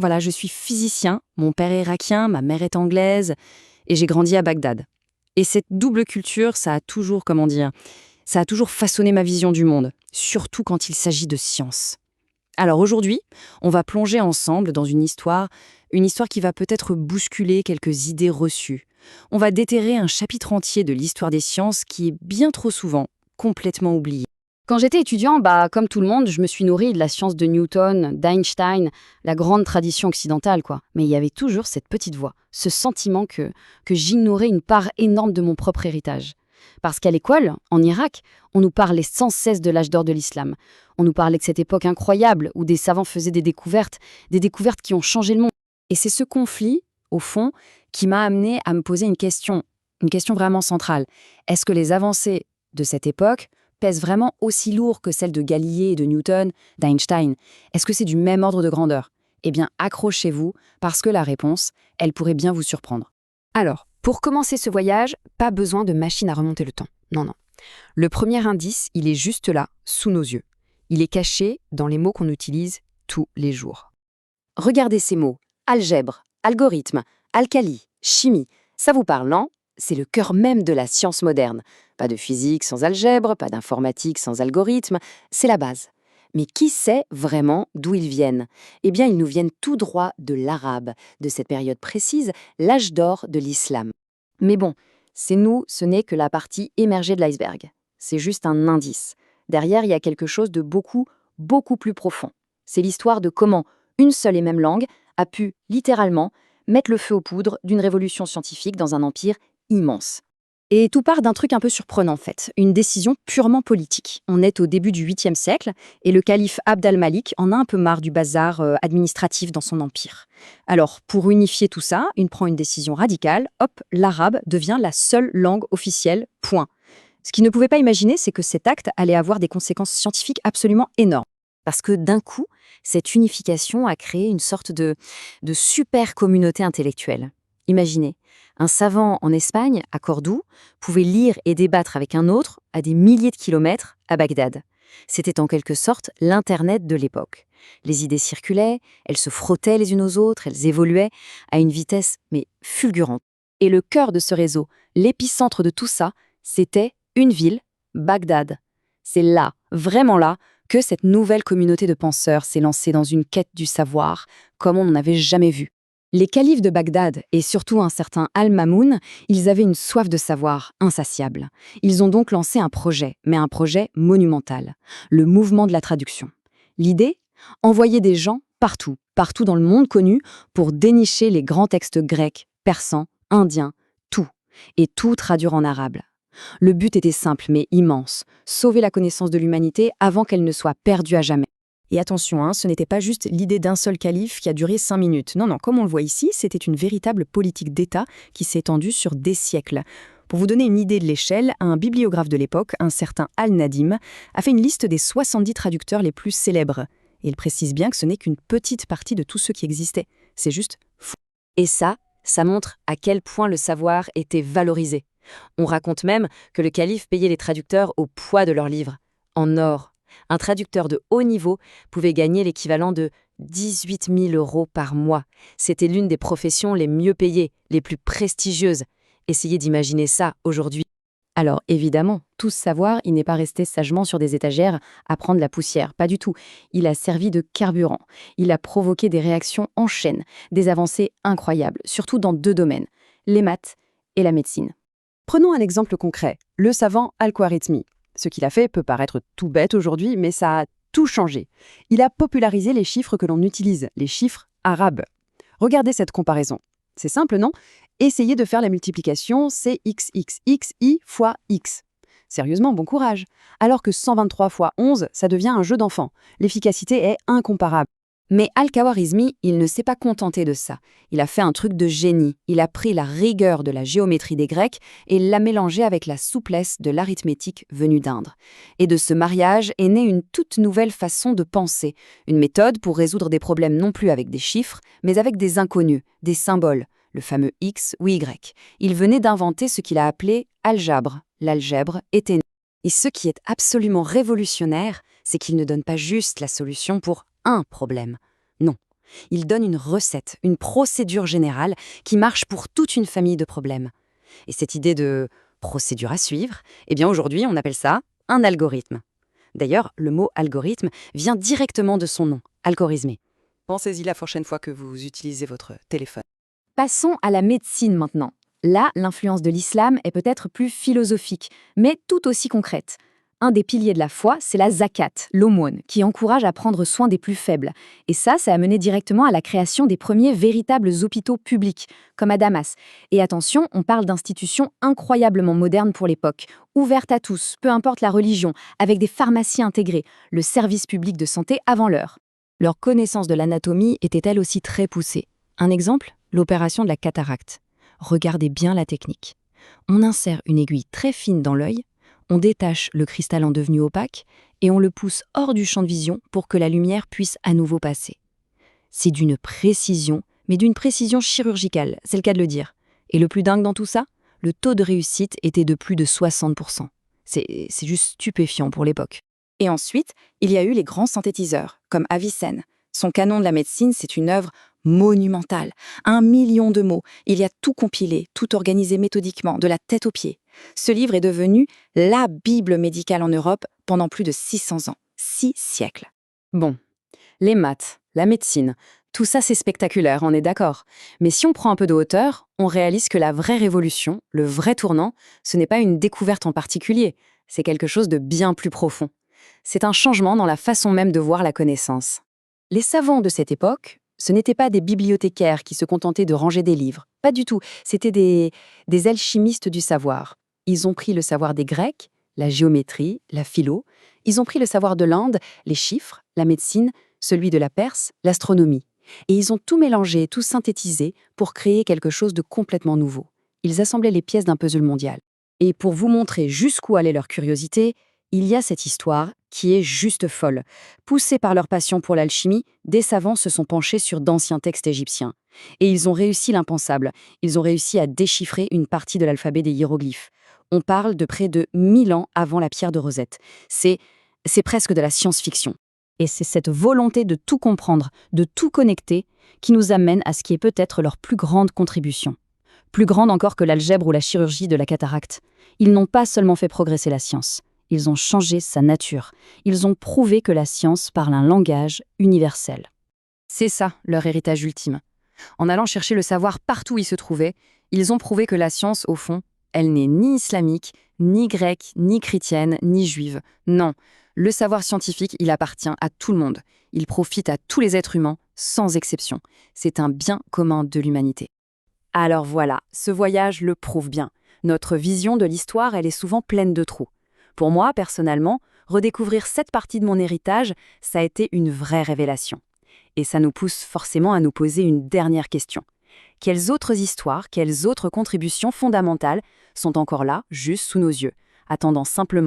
Voilà, je suis physicien, mon père est irakien, ma mère est anglaise, et j'ai grandi à Bagdad. Et cette double culture, ça a toujours, comment dire, ça a toujours façonné ma vision du monde, surtout quand il s'agit de science. Alors aujourd'hui, on va plonger ensemble dans une histoire qui va peut-être bousculer quelques idées reçues. On va déterrer un chapitre entier de l'histoire des sciences qui est bien trop souvent complètement oublié. Quand j'étais étudiant, comme tout le monde, je me suis nourrie de la science de Newton, d'Einstein, la grande tradition occidentale, quoi. Mais il y avait toujours cette petite voix, ce sentiment que j'ignorais une part énorme de mon propre héritage. Parce qu'à l'école, en Irak, on nous parlait sans cesse de l'âge d'or de l'islam. On nous parlait de cette époque incroyable où des savants faisaient des découvertes qui ont changé le monde. Et c'est ce conflit, au fond, qui m'a amené à me poser une question vraiment centrale. Est-ce que les avancées de cette époque pèsent vraiment aussi lourd que celles de Galilée et de Newton, d'Einstein? Est-ce que c'est du même ordre de grandeur? Eh bien, accrochez-vous, parce que la réponse, elle pourrait bien vous surprendre. Alors, pour commencer ce voyage, pas besoin de machine à remonter le temps. Non. Le premier indice, il est juste là, sous nos yeux. Il est caché dans les mots qu'on utilise tous les jours. Regardez ces mots. Algèbre, algorithme, alcali, chimie. Ça vous parle, non? C'est le cœur même de la science moderne. Pas de physique sans algèbre, pas d'informatique sans algorithme. C'est la base. Mais qui sait vraiment d'où ils viennent? Eh bien, ils nous viennent tout droit de l'arabe, de cette période précise, l'âge d'or de l'islam. Mais bon, ce n'est que la partie émergée de l'iceberg. C'est juste un indice. Derrière, il y a quelque chose de beaucoup, beaucoup plus profond. C'est l'histoire de comment une seule et même langue a pu, littéralement, mettre le feu aux poudres d'une révolution scientifique dans un empire immense. Et tout part d'un truc un peu surprenant en fait, une décision purement politique. On est au début du 8e siècle et le calife Abd al-Malik en a un peu marre du bazar administratif dans son empire. Alors, pour unifier tout ça, il prend une décision radicale, hop, l'arabe devient la seule langue officielle, point. Ce qu'il ne pouvait pas imaginer, c'est que cet acte allait avoir des conséquences scientifiques absolument énormes. Parce que d'un coup, cette unification a créé une sorte de super communauté intellectuelle. Imaginez, un savant en Espagne, à Cordoue, pouvait lire et débattre avec un autre à des milliers de kilomètres à Bagdad. C'était en quelque sorte l'Internet de l'époque. Les idées circulaient, elles se frottaient les unes aux autres, elles évoluaient à une vitesse mais fulgurante. Et le cœur de ce réseau, l'épicentre de tout ça, c'était une ville, Bagdad. C'est là, vraiment là, que cette nouvelle communauté de penseurs s'est lancée dans une quête du savoir, comme on n'en avait jamais vu. Les califes de Bagdad, et surtout un certain Al-Mamoun, ils avaient une soif de savoir insatiable. Ils ont donc lancé un projet, mais un projet monumental, le mouvement de la traduction. L'idée? Envoyer des gens partout dans le monde connu, pour dénicher les grands textes grecs, persans, indiens, et tout traduire en arabe. Le but était simple mais immense, sauver la connaissance de l'humanité avant qu'elle ne soit perdue à jamais. Et attention, ce n'était pas juste l'idée d'un seul calife qui a duré 5 minutes. Non, comme on le voit ici, c'était une véritable politique d'État qui s'est étendue sur des siècles. Pour vous donner une idée de l'échelle, un bibliographe de l'époque, un certain Al-Nadim, a fait une liste des 70 traducteurs les plus célèbres. Et il précise bien que ce n'est qu'une petite partie de tous ceux qui existaient. C'est juste fou. Et ça montre à quel point le savoir était valorisé. On raconte même que le calife payait les traducteurs au poids de leurs livres, en or. Un traducteur de haut niveau pouvait gagner l'équivalent de 18 000 € par mois. C'était l'une des professions les mieux payées, les plus prestigieuses. Essayez d'imaginer ça aujourd'hui. Alors évidemment, tout ce savoir, il n'est pas resté sagement sur des étagères à prendre la poussière, pas du tout. Il a servi de carburant. Il a provoqué des réactions en chaîne, des avancées incroyables, surtout dans 2 domaines, les maths et la médecine. Prenons un exemple concret, le savant Al-Khwarizmi. Ce qu'il a fait peut paraître tout bête aujourd'hui, mais ça a tout changé. Il a popularisé les chiffres que l'on utilise, les chiffres arabes. Regardez cette comparaison. C'est simple, non? Essayez de faire la multiplication, c'est xxxi fois x. Sérieusement, bon courage. Alors que 123 fois 11, ça devient un jeu d'enfant. L'efficacité est incomparable. Mais Al-Khwarizmi, il ne s'est pas contenté de ça. Il a fait un truc de génie. Il a pris la rigueur de la géométrie des Grecs et l'a mélangée avec la souplesse de l'arithmétique venue d'Inde. Et de ce mariage est née une toute nouvelle façon de penser, une méthode pour résoudre des problèmes non plus avec des chiffres, mais avec des inconnus, des symboles, le fameux X ou Y. Il venait d'inventer ce qu'il a appelé algèbre. L'algèbre était née. Et ce qui est absolument révolutionnaire, c'est qu'il ne donne pas juste la solution pour un problème. Non, Il donne une recette, une procédure générale qui marche pour toute une famille de problèmes. Et cette idée de procédure à suivre, eh bien aujourd'hui on appelle ça un algorithme. D'ailleurs, le mot algorithme vient directement de son nom, algorithmé. Pensez-y la prochaine fois que vous utilisez votre téléphone. Passons à la médecine maintenant. Là, l'influence de l'islam est peut-être plus philosophique, mais tout aussi concrète. Un des piliers de la foi, c'est la zakat, l'aumône, qui encourage à prendre soin des plus faibles. Et ça a mené directement à la création des premiers véritables hôpitaux publics, comme à Damas. Et attention, on parle d'institutions incroyablement modernes pour l'époque, ouvertes à tous, peu importe la religion, avec des pharmacies intégrées, le service public de santé avant l'heure. Leur connaissance de l'anatomie était elle aussi très poussée. Un exemple, l'opération de la cataracte. Regardez bien la technique. On insère une aiguille très fine dans l'œil, on détache le cristalin devenu opaque et on le pousse hors du champ de vision pour que la lumière puisse à nouveau passer. C'est d'une précision, mais d'une précision chirurgicale, c'est le cas de le dire. Et le plus dingue dans tout ça, le taux de réussite était de plus de 60%. C'est juste stupéfiant pour l'époque. Et ensuite, il y a eu les grands synthétiseurs, comme Avicenne. Son canon de la médecine, c'est une œuvre monumentale. 1 million de mots. Il y a tout compilé, tout organisé méthodiquement, de la tête aux pieds. Ce livre est devenu la Bible médicale en Europe pendant plus de 600 ans. 6 siècles. Bon, les maths, la médecine, tout ça c'est spectaculaire, on est d'accord. Mais si on prend un peu de hauteur, on réalise que la vraie révolution, le vrai tournant, ce n'est pas une découverte en particulier, c'est quelque chose de bien plus profond. C'est un changement dans la façon même de voir la connaissance. Les savants de cette époque, ce n'étaient pas des bibliothécaires qui se contentaient de ranger des livres. Pas du tout, c'était des alchimistes du savoir. Ils ont pris le savoir des Grecs, la géométrie, la philo. Ils ont pris le savoir de l'Inde, les chiffres, la médecine, celui de la Perse, l'astronomie. Et ils ont tout mélangé, tout synthétisé pour créer quelque chose de complètement nouveau. Ils assemblaient les pièces d'un puzzle mondial. Et pour vous montrer jusqu'où allait leur curiosité, il y a cette histoire qui est juste folle. Poussés par leur passion pour l'alchimie, des savants se sont penchés sur d'anciens textes égyptiens. Et ils ont réussi l'impensable. Ils ont réussi à déchiffrer une partie de l'alphabet des hiéroglyphes. On parle de près de 1000 ans avant la pierre de Rosette. C'est presque de la science-fiction. Et c'est cette volonté de tout comprendre, de tout connecter, qui nous amène à ce qui est peut-être leur plus grande contribution. Plus grande encore que l'algèbre ou la chirurgie de la cataracte. Ils n'ont pas seulement fait progresser la science. Ils ont changé sa nature. Ils ont prouvé que la science parle un langage universel. C'est ça, leur héritage ultime. En allant chercher le savoir partout où il se trouvait, ils ont prouvé que la science, au fond, elle n'est ni islamique, ni grecque, ni chrétienne, ni juive. Non, le savoir scientifique, il appartient à tout le monde. Il profite à tous les êtres humains, sans exception. C'est un bien commun de l'humanité. Alors voilà, ce voyage le prouve bien. Notre vision de l'histoire, elle est souvent pleine de trous. Pour moi, personnellement, redécouvrir cette partie de mon héritage, ça a été une vraie révélation. Et ça nous pousse forcément à nous poser une dernière question. Quelles autres histoires, quelles autres contributions fondamentales sont encore là, juste sous nos yeux, attendant simplement